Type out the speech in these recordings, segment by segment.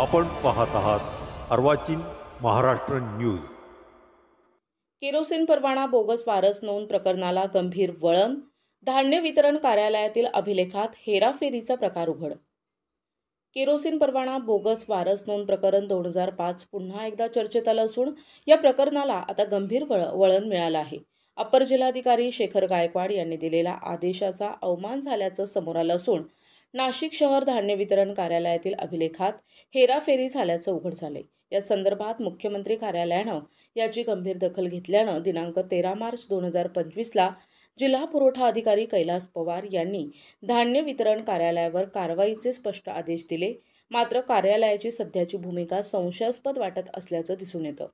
आपण पाहत आहात अर्वाचीन महाराष्ट्र न्यूज। केरोसिन परवाना बोगस वारस नोंद प्रकरणाला गंभीर वळण, धान्य वितरण कार्यालयातील अभिलेखात हेराफेरीचा प्रकार उघड। केरोसिन परवाना बोगस वारस नोंद प्रकरण 2005 पुन्हा एकदा चर्चेत आलं असून या प्रकरणाला आता गंभीर वळण मिळालं आहे। अप्पर जिल्हाधिकारी शेखर गायकवाड यांनी दिलेल्या आदेशाचा अवमान झाल्याचं समोर आलं असून नाशिक शहर धान्य वितरण कार्यालयातील अभिलेखात हेराफेरी झाल्याचं उघड झालंय। या संदर्भात मुख्यमंत्री कार्यालयानं याची गंभीर दखल घेतल्यानं दिनांक 13 मार्च 2025ला जिल्हा पुरवठा अधिकारी कैलास पवार यांनी धान्य वितरण कार्यालयावर कारवाईचे स्पष्ट आदेश दिले। मात्र कार्यालयाची सध्याची भूमिका संशयास्पद वाटत असल्याचं दिसून येतं।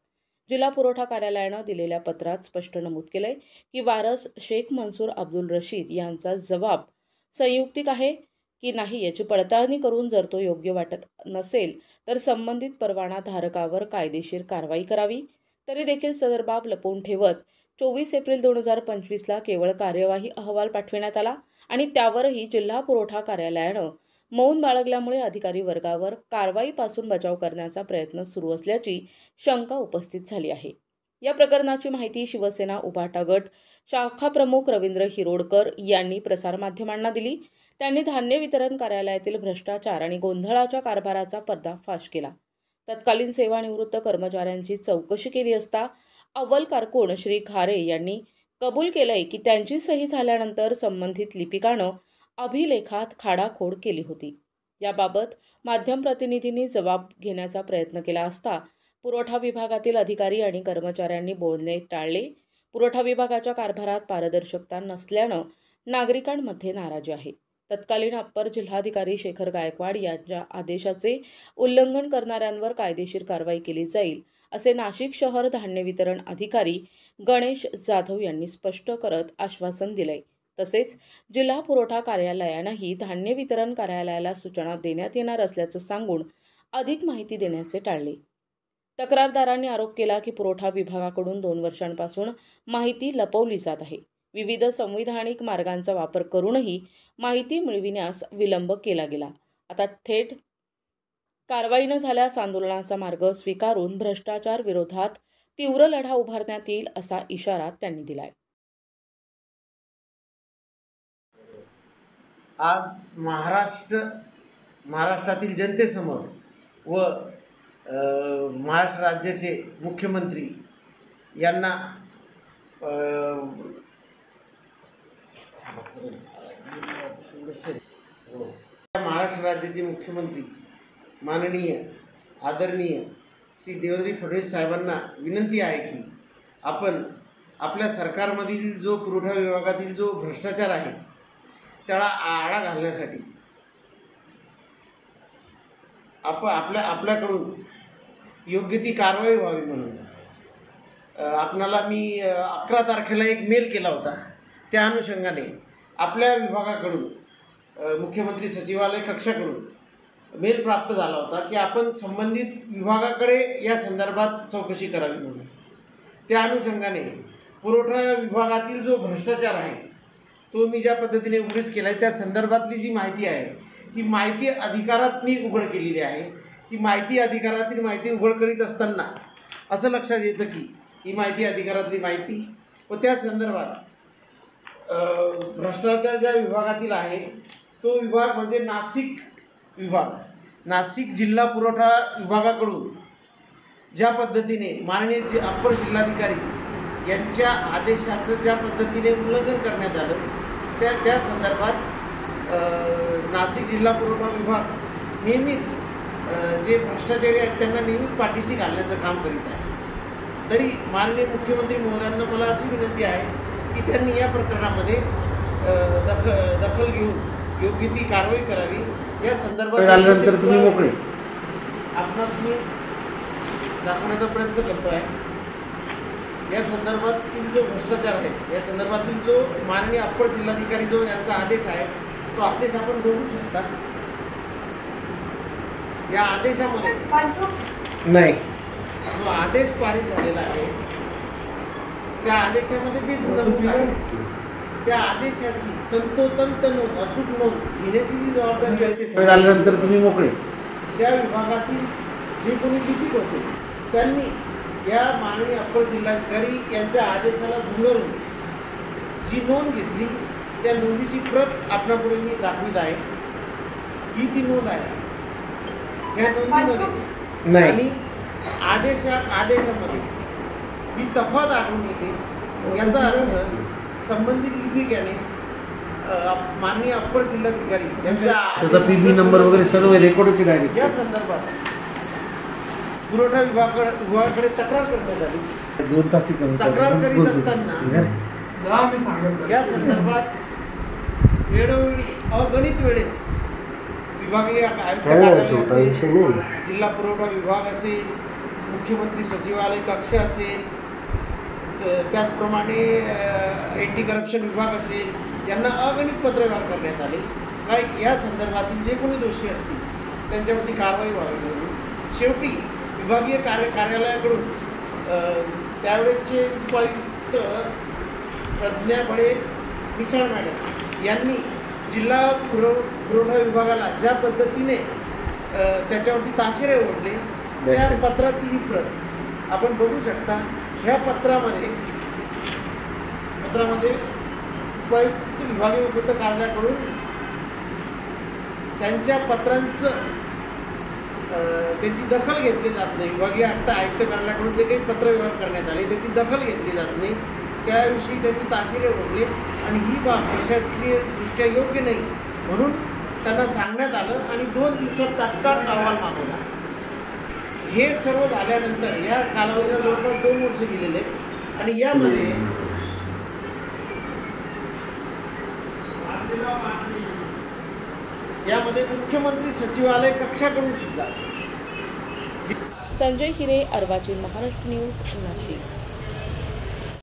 जिल्हा पुरवठा कार्यालयानं दिलेल्या पत्रात स्पष्ट नमूद केलंय की वारस शेख मंसूर अब्दुल रशीद यांचा जबाब संयुक्तिक आहे की नाही याची पडताळणी करून जर तो योग्य वाटत नसेल तर संबंधित परवाना धारकावर कायदेशीर कारवाई करावी। तरी देखील सदर बाब लपवून ठेवत 24 एप्रिल 2025ला केवळ कार्यवाही अहवाल पाठविण्यात आला आणि त्यावरही जिल्हा पुरवठा कार्यालयानं मौन बाळगल्यामुळे अधिकारी वर्गावर कारवाईपासून बचाव करण्याचा प्रयत्न सुरू असल्याची शंका उपस्थित झाली आहे। या प्रकरणाची माहिती शिवसेना उभाटा गट शाखा प्रमुख रवींद्र हिरोडकर यांनी प्रसारमाध्यमांना दिली। त्यांनी धान्य वितरण कार्यालयातील भ्रष्टाचार आणि गोंधळाच्या कारभाराचा पर्दाफाश केला। तत्कालीन सेवानिवृत्त कर्मचाऱ्यांची चौकशी केली असता अव्वल कारकून श्री खारे यांनी कबूल केलंय की त्यांची सही झाल्यानंतर संबंधित लिपिकानं अभिलेखात खाडाखोड केली होती। याबाबत माध्यम प्रतिनिधींनी जबाब घेण्याचा प्रयत्न केला असता पुरवठा विभागातील अधिकारी आणि कर्मचाऱ्यांनी बोलणे टाळले। पुरवठा विभागाच्या कारभारात पारदर्शकता नसल्यानं नागरिकांमध्ये नाराजी आहे। तत्कालीन अप्पर जिल्हाधिकारी शेखर गायकवाड यांच्या आदेशाचे उल्लंघन करणाऱ्यांवर कायदेशीर कारवाई केली जाईल असे नाशिक शहर धान्य वितरण अधिकारी गणेश जाधव यांनी स्पष्ट करत आश्वासन दिलंय। तसेच जिल्हा पुरवठा कार्यालयानंही धान्य वितरण कार्यालयाला सूचना देण्यात येणार असल्याचं सांगून अधिक माहिती देण्याचे टाळले। तक्रारदारांनी आरोप केला की पुरवठा विभागाकडून 2 वर्षांपासून माहिती लपवली जात आहे। विविध संविधानिक मार्गांचा वापर करूनही माहिती मिळविण्यास विलंब केला गेला। आता थेट कारवाई न झाल्यास आंदोलनाचा मार्ग स्वीकारून भ्रष्टाचार विरोधात तीव्र लढा उभारण्यात येईल असा इशारा त्यांनी दिलाय। आज महाराष्ट्रातील जनतेसमोर व महाराष्ट्र राज्याचे मुख्यमंत्री यांना महाराष्ट्र राज्याचे मुख्यमंत्री माननीय आदरणीय श्री देवेंद्र फडणवीस साहेबांना विनंती आहे की आपण आपल्या सरकारमधील जो पुरवठा विभागातील जो भ्रष्टाचार आहे त्याला आळा घालण्यासाठी आपल्याकडून योग्य ती कारवाई व्हावी म्हणून आपणाला मी 11 तारखेला एक मेल केला होता। त्या अनुषंगाने आपल्या विभागाकडून मुख्यमंत्री सचिवालय कक्षाकडून मेल प्राप्त झाला होता की आपण संबंधित विभागाकडे या संदर्भात चौकशी करावी म्हणून। त्या अनुषंगाने पुरवठा विभागातील जो भ्रष्टाचार आहे तो मी ज्या पद्धतीने उघडीस केला आहे त्या संदर्भातली जी माहिती आहे ती माहिती अधिकारात मी उघड केलेली आहे। ती माहिती अधिकारातील माहिती उघड करीत असताना असं लक्षात येतं की ही माहिती अधिकारातली माहिती व त्या संदर्भात भ्रष्टाचार ज्या विभागातील आहे तो विभाग म्हणजे नाशिक विभाग, नाशिक जिल्हा पुरवठा विभागाकडून ज्या पद्धतीने माननीय अप्पर जिल्हाधिकारी यांच्या आदेशाचं ज्या पद्धतीने उल्लंघन करण्यात आलं त्या संदर्भात नाशिक जिल्हा पुरवठा विभाग नेहमीच जे भ्रष्टाचारी आहेत त्यांना नेहमीच पाठीशी घालण्याचं काम करीत आहे। तरी माननीय मुख्यमंत्री महोदयांना मला अशी विनंती आहे की त्यांनी या प्रकरणामध्ये दखल घेऊन योग्य ती कारवाई करावी। या संदर्भात तुम्ही मोकळे आपणास मी दाखवण्याचा प्रयत्न करतो आहे। या संदर्भातील जो भ्रष्टाचार आहे या संदर्भातील जो माननीय अप्पर जिल्हाधिकारी जो यांचा आदेश आहे तो आदेश आपण बघू शकता। या आदेशामध्ये नाही जो आदेश पारित झालेला आहे त्या आदेशामध्ये जे नमूद आहे त्या आदेशाची तंतोतंत अचूक नोंद घेण्याची जी जबाबदारी आहे ते झाल्यानंतर तुम्ही मोकळे त्या विभागातील जे कोणी लिपिक होते त्यांनी या माननीय अप्पर जिल्हाधिकारी यांच्या आदेशाला झुंगरून जी नोंद घेतली त्या नोंदीची प्रत आपणापुढे मी दाखवित आहे. ही ती नोंद आहे. या नोंदीमध्ये नाही. आणि आदेशामध्ये जी तफावत आढळून येते याचा अर्थ संबंधित लिपिक याने माननीय अप्पर जिल्हाधिकारी यांच्या त्याचा पीबी नंबर वगैरे सर्व रेकॉर्डची डायरेक्ट या संदर्भात पुरवठा विभागाकडे तक्रार करण्यात आली. 2 तास तक्रार करीत असताना या संदर्भात वेळोवेळी अगणित वेळेस विभागीय आयुक्त कार्यालय असेल, जिल्हा पुरवठा विभाग असेल, मुख्यमंत्री सचिवालय कक्ष असेल, त्याचप्रमाणे अँटी करप्शन विभाग असेल, यांना अगणित पत्रव्यवहार करण्यात आले. काय या संदर्भातील जे कोणी दोषी असतील त्यांच्यावरती कारवाई व्हावी म्हणून शेवटी विभागीय कार्यालयाकडून त्यावेळेचे उपायुक्त प्रज्ञा बडे मिसाळ मॅडम यांनी जिल्हा पुरवठा विभागाला ज्या पद्धतीने त्याच्यावरती ताशेरे ओढले त्या पत्राची ही प्रत आपण बघू शकता. ह्या पत्रामध्ये उपायुक्त विभागीय उपायुक्त कार्यालयाकडून त्यांच्या पत्रांचं त्यांची दखल घेतली जात नाही. विभागीय आयुक्त कार्यालयाकडून जे काही पत्रव्यवहार करण्यात आले त्याची दखल घेतली जात नाही. त्याविषयी त्यांनी ताशेरे ओढले आणि ही बाब प्रशासकीयदृष्ट्या योग्य नाही म्हणून त्यांना सांगण्यात आलं आणि 2 दिवसात तात्काळ अहवाल मागवला. हे सर्व झाल्यानंतर या कालावधीला जवळपास 2 वर्ष गेलेले आहेत आणि यामध्ये मुख्यमंत्री सचिवालय कक्षाकडून सुद्धा संजय हिरे, अर्वाचीन महाराष्ट्र न्यूज, नाशिक.